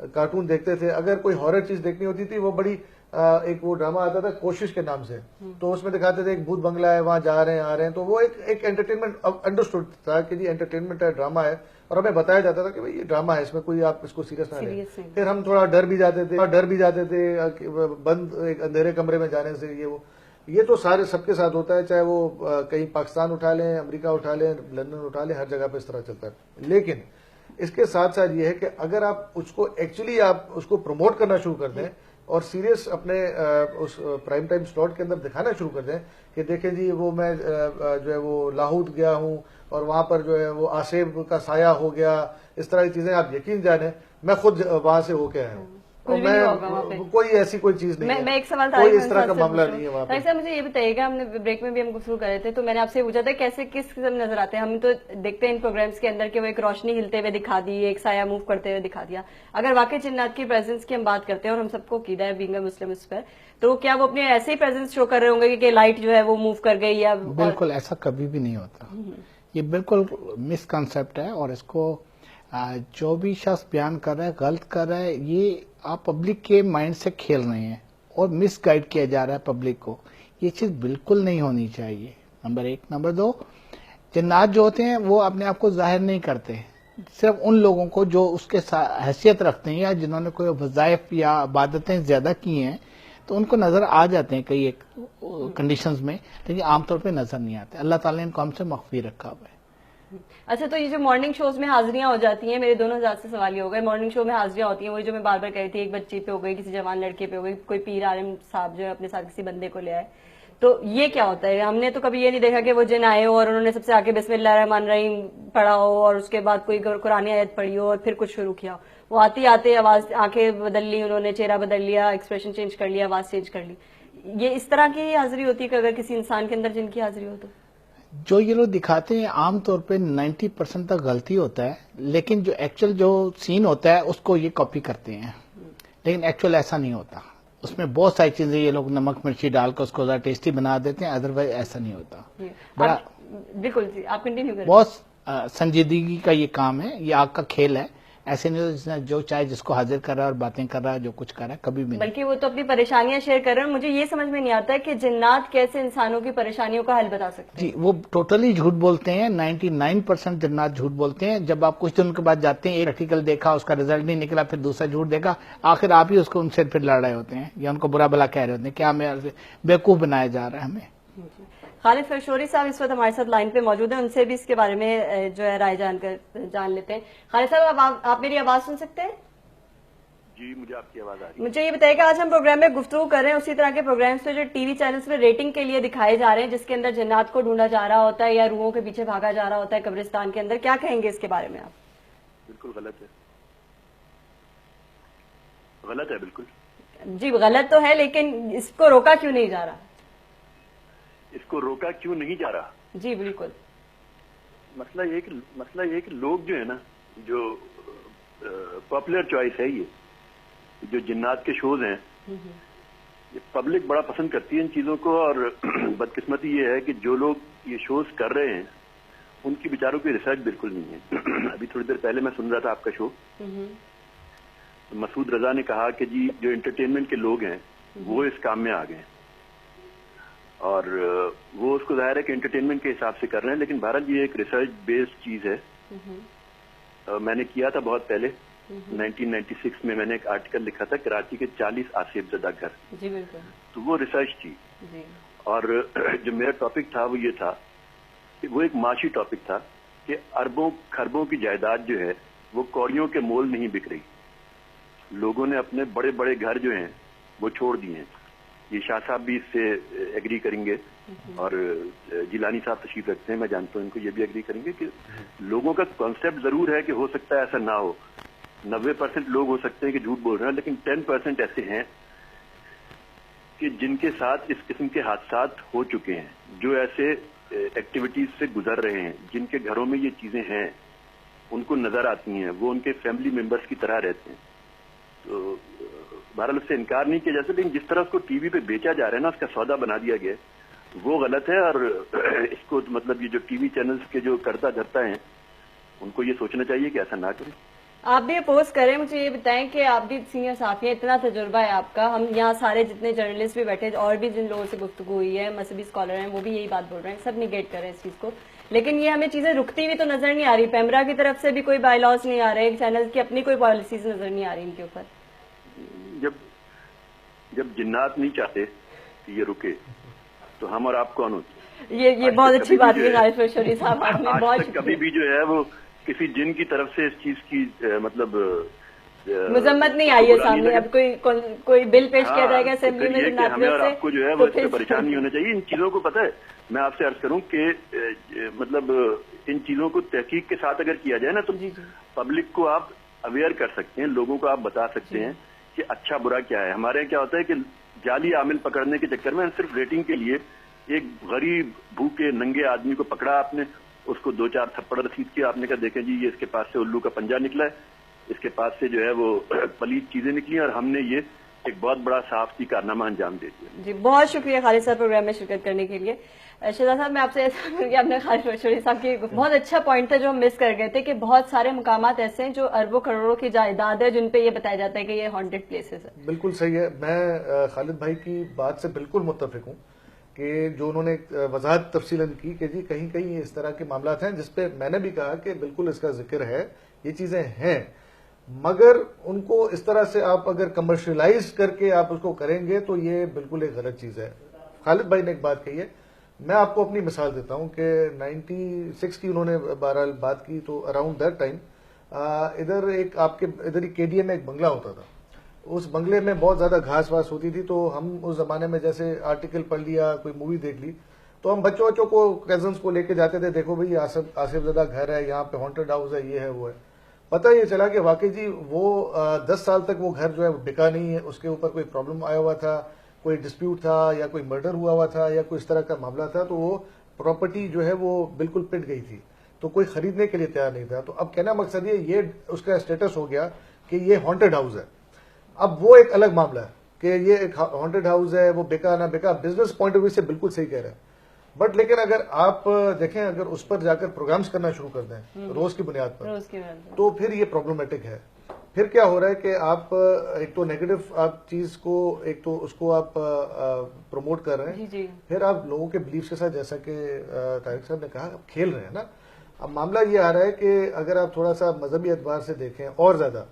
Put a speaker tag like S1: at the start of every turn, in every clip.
S1: Cartoon دیکھتے تھے. اگر کوئی ہارر چیز دیکھنی ہوتی تھی وہ بڑی ایک وہ ڈرامہ آتا تھا کوشش کے نام سے, تو اس میں دکھاتے تھے ایک بھوت بنگلہ ہے, وہاں جا رہے ہیں آ رہے ہیں, تو وہ ایک انٹرٹینمنٹ انڈرسٹوڈ تھا کہ جی انٹرٹینمنٹ ہے, ڈرامہ ہے, اور ہمیں بتایا جاتا تھا کہ بھائی یہ ڈرامہ ہے, اس میں کوئی آپ اس کو سیریس نہ لیں. پھر ہم تھوڑا ڈر بھی جاتے تھے بند ایک اندھیرے کمرے میں جانے سے. یہ تو سارے سب کے ساتھ ہوتا ہے, چاہے وہ کہیں پاکستان اٹھا لیں, امریکہ اٹھا لیں, لندن اٹھا لیں, ہر جگہ پہ اس طرح چلتا ہے. لیکن اس کے ساتھ ساتھ یہ ہے کہ اگر آپ اس کو ایکچولی آپ اس کو پروموٹ کرنا شروع کر دیں اور سیریس اپنے اس پرائم ٹائم سلاٹ کے اندر دکھانا شروع کر دیں کہ دیکھیں جی وہ میں جو ہے وہ لاہور گیا ہوں اور وہاں پر جو ہے وہ آصف کا سایہ ہو گیا, اس طرح کی چیزیں آپ یقین جانیں میں خود وہاں سے ہو کے آیا ہوں, کوئی ایسی کوئی چیز نہیں ہے.
S2: میں ایک سوال
S1: کوئی اس طرح کا معاملہ نہیں ہے وہاں پہ.
S2: صاحب مجھے یہ بتائیے گا, ہم نے بریک میں بھی ہم گفتگو کر رہے تھے تو میں نے آپ سے پوچھا تھا کیسے کس قسم نظر آتے ہیں. ہم تو دیکھتے ہیں ان پروگرامس کے اندر کہ وہ ایک روشنی ہلتے ہوئے دکھا دی, ایک سایہ موو کرتے ہوئے دکھا دیا. اگر واقعی جنات کی پریزنس کی ہم بات کرتے ہیں اور ہم سب کو عقیدہ ہے بینگ اے مسلم اس پر, تو کیا وہ اپنے ایسے ہی پریزنس شو کر رہے ہوں گے کہ لائٹ جو ہے وہ موو کر گئی یا؟
S3: بالکل ایسا کبھی بھی نہیں ہوتا, یہ بالکل مس کنسپٹ ہے, اور اس کو جو بھی شخص بیان کر رہا ہے غلط کر رہا ہے. یہ آپ پبلک کے مائنڈ سے کھیل رہے ہیں اور مس گائیڈ کیا جا رہا ہے پبلک کو. یہ چیز بالکل نہیں ہونی چاہیے, نمبر 1. نمبر 2, جنات جو ہوتے ہیں وہ اپنے آپ کو ظاہر نہیں کرتے, صرف ان لوگوں کو جو اس کے حیثیت رکھتے ہیں یا جنہوں نے کوئی وظائف یا عبادتیں زیادہ کی ہیں تو ان کو نظر آ جاتے ہیں کئی ایک کنڈیشنز میں, لیکن عام طور پہ نظر نہیں آتے. اللہ تعالیٰ نے ان کو ہم سے مخفی رکھا ہوا ہے.
S2: اچھا, تو یہ جو مارننگ شوز میں حاضریاں ہو جاتی ہیں, میرے دونوں حضرات سے سوال یہ ہو گئے, مارننگ شو میں حاضریاں ہوتی ہیں وہی جو میں بار بار کہی تھی, ایک بچی پہ ہو گئی, کسی جوان لڑکے پہ ہو گئی, کوئی پیر عالم صاحب جو ہے اپنے ساتھ کسی بندے کو لے آئے, تو یہ کیا ہوتا ہے؟ ہم نے تو کبھی یہ نہیں دیکھا کہ وہ جن آئے ہو اور انہوں نے سب سے آگے بسم اللہ الرحمن الرحیم پڑھا ہو اور اس کے بعد کوئی قرآن آیت پڑھی ہو اور پھر کچھ شروع کیا ہو. وہ آتے آتے آواز, آنکھیں بدل لی انہوں نے, چہرہ بدل لیا, ایکسپریشن چینج کر لیا, آواز چینج کر لی. یہ اس طرح کی حاضری ہوتی ہے کہ اگر کسی انسان کے اندر جن کی حاضری ہو تو؟
S3: جو یہ لوگ دکھاتے ہیں عام طور پہ 90% تک غلطی ہوتا ہے, لیکن جو ایکچوئل جو سین ہوتا ہے اس کو یہ کاپی کرتے ہیں, لیکن ایکچوئل ایسا نہیں ہوتا. اس میں بہت ساری چیزیں یہ لوگ نمک مرچی ڈال کر اس کو زیادہ ٹیسٹی بنا دیتے ہیں, ادروائز ایسا نہیں ہوتا. بڑا
S2: بالکل جی, آپ کنٹینیو کریں.
S3: بہت سنجیدگی کا یہ کام ہے, یہ آگ کا کھیل ہے. ایسے نہیں جو چاہے جس کو حاضر کر رہا ہے اور باتیں کر رہا ہے, جو کچھ کر رہا ہے, کبھی بھی نہیں.
S2: بلکہ وہ تو اپنی پریشانیاں شیئر کر رہے ہیں. مجھے یہ سمجھ میں نہیں آتا ہے کہ جنات کیسے انسانوں کی پریشانیوں کا حل بتا سکتے ہیں.
S3: جی وہ ٹوٹلی جھوٹ بولتے ہیں, 99% جنات جھوٹ بولتے ہیں. جب آپ کچھ دن کے بعد جاتے ہیں, ایک آرٹیکل دیکھا, اس کا رزلٹ نہیں نکلا, پھر دوسرا جھوٹ دیکھا, آخر آپ ہی اس کو ان سے پھر لڑ رہے ہوتے ہیں یا ان کو برا بلا کہہ رہے ہوتے ہیں. کیا ہمیں بیوقوف بنایا جا رہا ہے ہمیں.
S2: خالد فرشوری صاحب اس وقت ہمارے ساتھ لائن پہ موجود ہیں, ان سے بھی اس کے بارے میں جو ہے رائے جان لیتے ہیں. خالد صاحب آپ میری آواز سن سکتے ہیں؟
S4: جی مجھے آپ کی آواز آ رہی ہے.
S2: مجھے یہ بتائیے کہ آج ہم پروگرام میں گفتگو کر رہے ہیں اسی طرح کے پروگرامز پہ جو ٹی وی چینلز پہ ریٹنگ کے لیے دکھائے جا رہے ہیں, جس کے اندر جنات کو ڈھونڈا جا رہا ہوتا ہے یا روحوں کے پیچھے بھاگا جا رہا ہوتا ہے قبرستان کے اندر. کیا کہیں گے اس کے بارے میں آپ؟
S4: بالکل غلط ہے, غلط ہے بالکل.
S2: جی غلط تو ہے, لیکن اس کو روکا کیوں نہیں جا رہا؟
S4: اس کو روکا کیوں نہیں جا رہا؟
S2: جی بالکل.
S4: مسئلہ یہ کہ لوگ جو ہے نا, جو پاپولر چوائس ہے, یہ جو جنات کے شوز ہیں, یہ پبلک بڑا پسند کرتی ہے ان چیزوں کو. اور بدقسمتی یہ ہے کہ جو لوگ یہ شوز کر رہے ہیں ان کی بیچاروں کی ریسرچ بالکل نہیں ہے. ابھی تھوڑی دیر پہلے میں سن رہا تھا آپ کا شو, مسعود رضا نے کہا کہ جی جو انٹرٹینمنٹ کے لوگ ہیں وہ اس کام میں آ گئے ہیں, اور وہ اس کو ظاہر ہے کہ انٹرٹینمنٹ کے حساب سے کر رہے ہیں. لیکن بھارت یہ ایک ریسرچ بیسڈ چیز ہے. میں نے کیا تھا بہت پہلے 1996 میں, میں نے ایک آرٹیکل لکھا تھا کراچی کے 40 آصف زدہ گھر.
S2: جی بالکل.
S4: تو وہ ریسرچ تھی. اور جو میرا ٹاپک تھا وہ یہ تھا کہ وہ ایک معاشی ٹاپک تھا کہ اربوں خربوں کی جائیداد جو ہے وہ کوڑیوں کے مول نہیں بک رہی. لوگوں نے اپنے بڑے بڑے گھر جو ہیں وہ چھوڑ دیے ہیں. یہ شاہ صاحب بھی اس سے ایگری کریں گے, اور جیلانی صاحب تشریف رکھتے ہیں, میں جانتا ہوں ان کو, یہ بھی ایگری کریں گے کہ لوگوں کا کانسیپٹ ضرور ہے کہ ہو سکتا ہے ایسا نہ ہو. 90% لوگ ہو سکتے ہیں کہ جھوٹ بول رہے ہیں, لیکن 10% ایسے ہیں کہ جن کے ساتھ اس قسم کے حادثات ہو چکے ہیں, جو ایسے ایکٹیویٹیز سے گزر رہے ہیں, جن کے گھروں میں یہ چیزیں ہیں, ان کو نظر آتی ہیں, وہ ان کے فیملی ممبرس کی طرح رہتے ہیں. تو بہرحال اس سے انکار نہیں کیا جا سکتا, لیکن جس طرح اس کو ٹی وی پہ بیچا جا رہا ہے نا, اس کا سودا بنا دیا گیا, وہ غلط ہے. اور اس کو مطلب یہ جو ٹی وی چینلز کے جو کرتا دھرتا ہیں ان کو یہ سوچنا چاہیے کہ ایسا نہ کریں.
S2: آپ بھی اپوز کریں, مجھے یہ بتائیں کہ آپ بھی سینئر صحافی ہیں, اتنا تجربہ ہے آپ کا, ہم یہاں سارے جتنے جرنلسٹ بھی بیٹھے اور بھی جن لوگوں سے گفتگو ہوئی ہے, مذہبی اسکالر ہیں, وہ بھی یہی بات بول رہے ہیں, سب نیگیٹ کر رہے ہیں اس چیز کو, لیکن یہ ہمیں چیزیں رکتی ہوئی تو نظر نہیں آ رہی. پیمرا کی طرف سے بھی کوئی بائی لاس نہیں آ رہے, چینل کی اپنی کوئی پالیسیز نظر نہیں آ رہی ان کے اوپر.
S4: جب جنات نہیں چاہتے کہ یہ رکے تو ہم اور آپ کون ہوتے؟
S2: یہ بہت اچھی بات ہے غالب شوری صاحب, آپ نے بہت
S4: کبھی بھی جو ہے وہ کسی جن کی طرف سے اس چیز کی مطلب
S2: مذمت نہیں آئی ہے سامنے. اب کوئی بل پیش کیا جائے گا اسمبلی میں
S4: کہ ہمیں اور آپ کو جو ہے وہ اس سے پریشان نہیں ہونا چاہیے. ان چیزوں کو پتہ ہے, میں آپ سے عرض کروں کہ مطلب ان چیزوں کو تحقیق کے ساتھ اگر کیا جائے نا تو پبلک کو آپ اویئر کر سکتے ہیں, لوگوں کو آپ بتا سکتے ہیں کہ اچھا برا کیا ہے. ہمارے یہاں کیا ہوتا ہے کہ جعلی عامل پکڑنے کے چکر میں صرف ریٹنگ کے لیے ایک غریب بھوکے ننگے آدمی کو پکڑا آپ نے, اس کو 2-4 تھپڑ رسید کیا, آپ نے کہا دیکھیں جی یہ اس کے پاس سے الو کا پنجہ نکلا ہے, اس کے پاس سے جو ہے وہ پلیت چیزیں نکلی اور ہم نے یہ ایک بہت بڑا صحافتی کارنامہ انجام دے دیا.
S2: جی بہت شکریہ خالد صاحب پروگرام میں شرکت کرنے کے لیے. شہزاد صاحب میں آپ سے آپ نے خالد شوری صاحب کی بہت اچھا پوائنٹ تھا جو ہم مس کر گئے تھے کہ بہت سارے مقامات ایسے ہیں جو اربوں کروڑوں کی جائیداد ہے جن پہ یہ بتایا جاتا ہے کہ یہ ہانٹڈ پلیسز ہے.
S1: بالکل صحیح ہے, میں خالد بھائی کی بات سے بالکل متفق ہوں کہ جو انہوں نے وضاحت تفصیلاً کی کہ جی کہیں کہیں اس طرح کے معاملات ہیں جس پہ میں نے بھی کہا کہ بالکل اس کا ذکر ہے, یہ چیزیں ہیں, مگر ان کو اس طرح سے آپ اگر کمرشلائز کر کے آپ اس کو کریں گے تو یہ بالکل ایک غلط چیز ہے. خالد بھائی نے ایک بات کہی ہے, میں آپ کو اپنی مثال دیتا ہوں کہ 96 کی انہوں نے بہرحال بات کی تو اراؤنڈ دیٹ ٹائم ادھر ایک آپ کے ادھر ہی کے ڈی اے میں ایک بنگلہ ہوتا تھا, اس بنگلے میں بہت زیادہ گھاس واس ہوتی تھی, تو ہم اس زمانے میں جیسے آرٹیکل پڑھ لیا, کوئی مووی دیکھ لی, تو ہم بچوں کو کزنس کو لے کے جاتے تھے, دیکھو بھائی آصف زدہ گھر ہے, یہاں پہ ہانٹڈ ہاؤس ہے, یہ ہے وہ ہے. پتہ یہ چلا کہ واقعی جی وہ 10 سال تک وہ گھر جو ہے بکا نہیں ہے, اس کے اوپر کوئی پرابلم آیا ہوا تھا, کوئی ڈسپیوٹ تھا یا کوئی مرڈر ہوا ہوا تھا یا کوئی اس طرح کا معاملہ تھا, تو وہ پراپرٹی جو ہے وہ بالکل پٹ گئی تھی, تو کوئی خریدنے کے لیے تیار نہیں تھا. تو اب کہنا مقصد یہ اس کا اسٹیٹس ہو گیا کہ یہ ہانٹڈ ہاؤس ہے. اب وہ ایک الگ معاملہ ہے کہ یہ ایک ہانٹڈ ہاؤس ہے, وہ بکا نہ بکا, بزنس پوائنٹ آف ویو سے بالکل صحیح کہہ رہے ہیں, بٹ لیکن اگر آپ دیکھیں اگر اس پر جا کر پروگرامز کرنا شروع کر دیں روز کی بنیاد پر, تو پھر یہ پرابلمٹک ہے. پھر کیا ہو رہا ہے کہ آپ ایک تو نیگیٹو آپ چیز کو ایک تو اس کو آپ پروموٹ کر رہے ہیں, پھر آپ لوگوں کے بلیفs کے ساتھ جیسا کہ طارق صاحب نے کہا کھیل رہے ہیں نا. اب معاملہ یہ آ رہا ہے کہ اگر آپ تھوڑا سا مذہبی اعتبار سے دیکھیں اور زیادہ,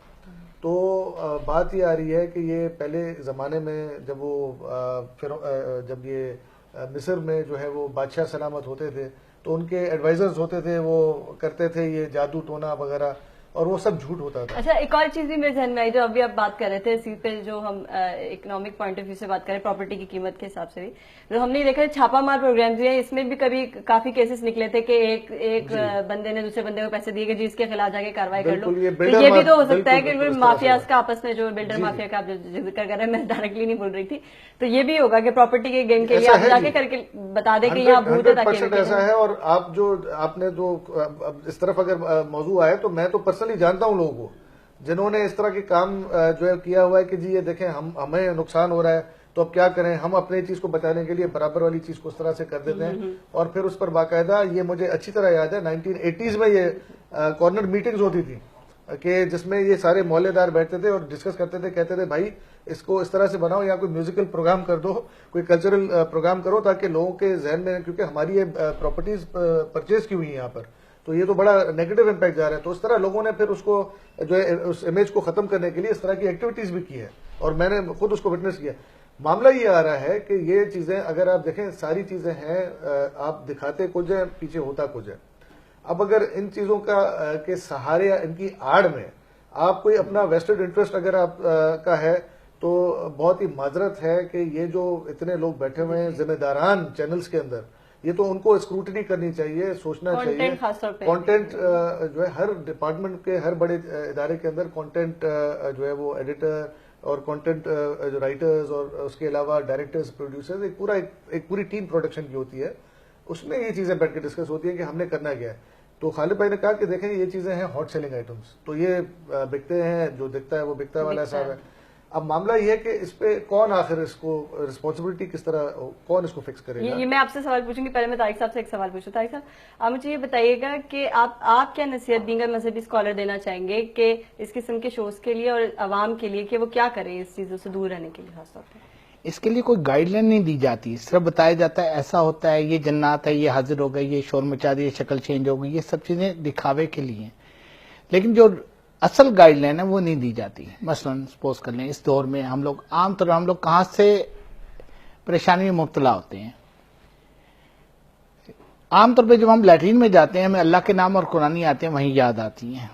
S1: تو بات یہ آ رہی ہے کہ یہ پہلے زمانے میں جب یہ مصر میں جو ہے وہ بادشاہ سلامت ہوتے تھے تو ان کے ایڈوائزرز ہوتے تھے, وہ کرتے تھے یہ جادو ٹونا وغیرہ, اور وہ سب جھوٹ ہوتا تھا.
S2: اچھا ایک اور چیز بھی میرے ذہن میں آئی جو ابھی آپ بات کر رہے تھے اسی پہ, جو ہم اکنامک پوائنٹ آف ویو سے بات کریں پراپرٹی کی قیمت کے حساب سے بھی, جو ہم نے دیکھا چھاپا مار پروگرامز بھی ہیں, اس میں بھی کبھی کافی کیسز نکلے تھے کہ ایک بندے نے دوسرے بندے کو پیسے دیے کہ جی اس کے خلاف جا کے کاروائی کر لو. یہ بھی تو ہو سکتا ہے کہ مافیاز کا آپس میں جو بلڈر مافیا کا آپ جو ذکر کر رہے ہیں, میں ڈائریکٹلی نہیں بول رہی تھی, تو یہ بھی ہوگا کہ پراپرٹی کے گیم کے لیے آپ جا کے کر کے بتا دیں کہ یہاں بھوت ہے تاکہ
S1: ایسا ہے. اور آپ نے جو اس طرف اگر موضوع آئے تو میں تو پرسنلی جانتا ہوں لوگوں کو جنہوں نے اس طرح کے کام جو ہے کیا ہوا ہے کہ جی یہ دیکھیں ہمیں نقصان ہو رہا ہے تو اب کیا کریں, ہم اپنی چیز کو بچانے کے لیے برابر والی چیز کو اس طرح سے کر دیتے ہیں, اور پھر اس پر باقاعدہ, یہ مجھے اچھی طرح یاد ہے 1980s میں یہ کارنر میٹنگز ہوتی تھی کہ جس میں یہ سارے محلے دار بیٹھتے تھے اور ڈسکس کرتے تھے, کہتے تھے بھائی اس کو اس طرح سے بناؤ, یا کوئی میوزیکل پروگرام کر دو, کوئی کلچرل پروگرام کرو, تاکہ لوگوں کے ذہن میں, کیونکہ ہماری یہ پراپرٹیز پرچیز کی ہوئی ہیں یہاں پر, تو یہ تو بڑا نیگیٹو امپیکٹ جا رہا ہے. تو اس طرح لوگوں نے پھر اس کو جو ہے اس امیج کو ختم کرنے کے لیے اس طرح کی ایکٹیویٹیز بھی کی ہے, اور میں نے خود اس کو وٹنس کیا. معاملہ یہ آ رہا ہے کہ یہ چیزیں اگر آپ دیکھیں ساری چیزیں ہیں, آپ دکھاتے کچھ ہے پیچھے ہوتا کچھ ہے. اب اگر ان چیزوں کے سہارے یا ان کی آڑ میں آپ کوئی اپنا ویسٹڈ انٹرسٹ اگر آپ کا ہے, تو بہت ہی معذرت ہے کہ یہ جو اتنے لوگ بیٹھے ہوئے ہیں ذمہ داران چینلز کے اندر, یہ تو ان کو اسکروٹنی کرنی چاہیے, سوچنا چاہیے. کانٹینٹ جو ہے ہر ڈپارٹمنٹ کے ہر بڑے ادارے کے اندر کانٹینٹ جو ہے وہ ایڈیٹر اور کانٹینٹ جو رائٹرز اور اس کے علاوہ ڈائریکٹرز, پروڈیوسرز, ایک پوری ٹیم پروڈکشن کی ہوتی ہے. اس میں یہ چیزیں بیٹھ کے ڈسکس ہوتی ہیں کہ ہم نے کرنا کیا ہے. تو خالد بھائی نے کہا کہ دیکھیں یہ چیزیں ہیں ہاٹ سیلنگ آئٹمس, تو یہ بکتے ہیں, جو دکھتا ہے وہ بکتا والا حساب ہے. اب معاملہ یہ ہے کہ اس پہ کون آخر اس کو رسپانسبلٹی کس طرح کون اس کو فکس کرے گا.
S2: یہ میں آپ سے سوال پوچھوں گی. پہلے میں طارق صاحب سے ایک سوال پوچھوں. طارق صاحب آپ مجھے یہ بتائیے گا کہ آپ کیا نصیحت دیں گے مذہبی اسکالر دینا چاہیں گے کہ اس قسم کے شوز کے لیے اور عوام کے لیے کہ وہ کیا کریں اس چیزوں سے دور رہنے کے لیے خاص طور پہ؟
S3: اس کے لیے کوئی گائیڈ لائن نہیں دی جاتی, صرف بتایا جاتا ہے ایسا ہوتا ہے, یہ جنات ہے, یہ حاضر ہو گئی, یہ شور مچا دی, یہ شکل چینج ہو گئی. یہ سب چیزیں دکھاوے کے لیے ہیں, لیکن جو اصل گائیڈ لائن ہے وہ نہیں دی جاتی. مثلا سپوز کر لیں اس دور میں ہم لوگ عام طور ہم لوگ کہاں سے پریشانی میں مبتلا ہوتے ہیں. عام طور پہ جب ہم لیٹرین میں جاتے ہیں ہمیں اللہ کے نام اور قرآنی آتے ہیں وہیں یاد آتی ہیں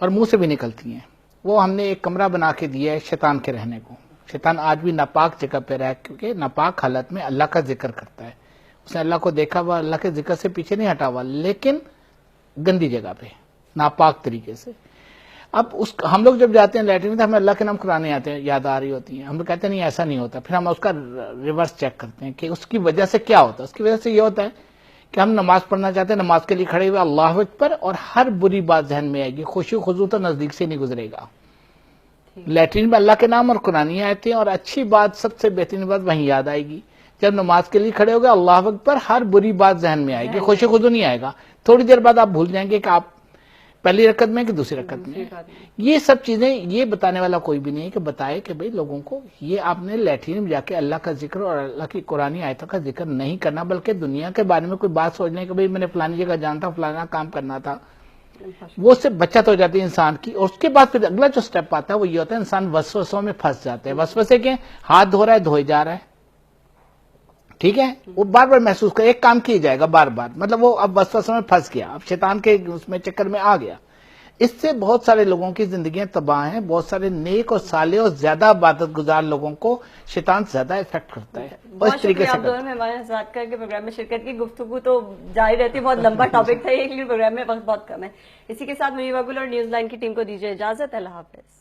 S3: اور منہ سے بھی نکلتی ہیں. وہ ہم نے ایک کمرہ بنا کے دیا ہے شیطان کے رہنے کو. شیطان آج بھی ناپاک جگہ پہ رہا کیونکہ ناپاک حالت میں اللہ کا ذکر کرتا ہے. اس نے اللہ کو دیکھا ہوا, اللہ کے ذکر سے پیچھے نہیں ہٹا ہوا, لیکن گندی جگہ پہ ناپاک طریقے سے. اب ہم لوگ جب جاتے ہیں لیٹرین میں ہمیں اللہ کے نام قرآنیں آتے ہیں, یاد آ رہی ہوتی ہیں. ہم لوگ کہتے ہیں نہیں ایسا نہیں ہوتا. پھر ہم اس کا ریورس چیک کرتے ہیں کہ اس کی وجہ سے کیا ہوتا ہے. اس کی وجہ سے یہ ہوتا ہے کہ ہم نماز پڑھنا چاہتے ہیں, نماز کے لیے کھڑے ہوئے اللہ اکبر, اور ہر بری بات ذہن میں آئے گی, خوشی و خضوع تو نزدیک سے نہیں گزرے گا. لیٹرین میں اللہ کے نام اور قرآنی آتے ہیں, اور اچھی بات سب سے بہترین بات وہیں یاد آئے گی. جب نماز کے لیے کھڑے ہو گئے اللہ اکبر, ہر بری بات ذہن میں آئے گی, خوشی خضوع نہیں آئے گا. تھوڑی دیر بعد آپ بھول جائیں گے کہ آپ پہلی رکعت میں کہ دوسری رکعت میں. یہ سب چیزیں یہ بتانے والا کوئی بھی نہیں ہے کہ بتائے کہ بھئی لوگوں کو یہ آپ نے لیٹرین میں جا کے اللہ کا ذکر اور اللہ کی قرآنی آیتوں کا ذکر نہیں کرنا, بلکہ دنیا کے بارے میں کوئی بات سوچنے کہ بھئی میں نے فلانی جگہ جانا تھا, فلانا کام کرنا تھا, وہ سے بچت ہو جاتی ہے انسان کی. اور اس کے بعد پھر اگلا جو سٹیپ آتا ہے وہ یہ ہوتا ہے انسان وسوسوں میں پھنس جاتا ہے. وسوسے کے ہاتھ دھو رہا ہے, دھوئے جا رہا ہے, ٹھیک ہے, وہ بار بار محسوس کر ایک کام کیا جائے گا بار بار, مطلب وہ اب وسوسوں میں پھنس گیا, اب شیطان کے اس میں چکر میں آ گیا. اس سے بہت سارے لوگوں کی زندگیاں تباہ ہیں. بہت سارے نیک اور صالح اور زیادہ عبادت گزار لوگوں کو شیطان زیادہ افیکٹ کرتا ہے.
S2: بہت شکریہ آپ دونوں میں ہمارے ساتھ کر کے پروگرام میں شرکت کی. گفتگو تو جاری رہتی, بہت لمبا ٹاپک تھا, ایک لیکن پروگرام میں وقت بہت کم ہے. اسی کے ساتھ منیبہ گل اور نیوز لائن کی ٹیم کو دیجیے اجازت. اللہ حافظ.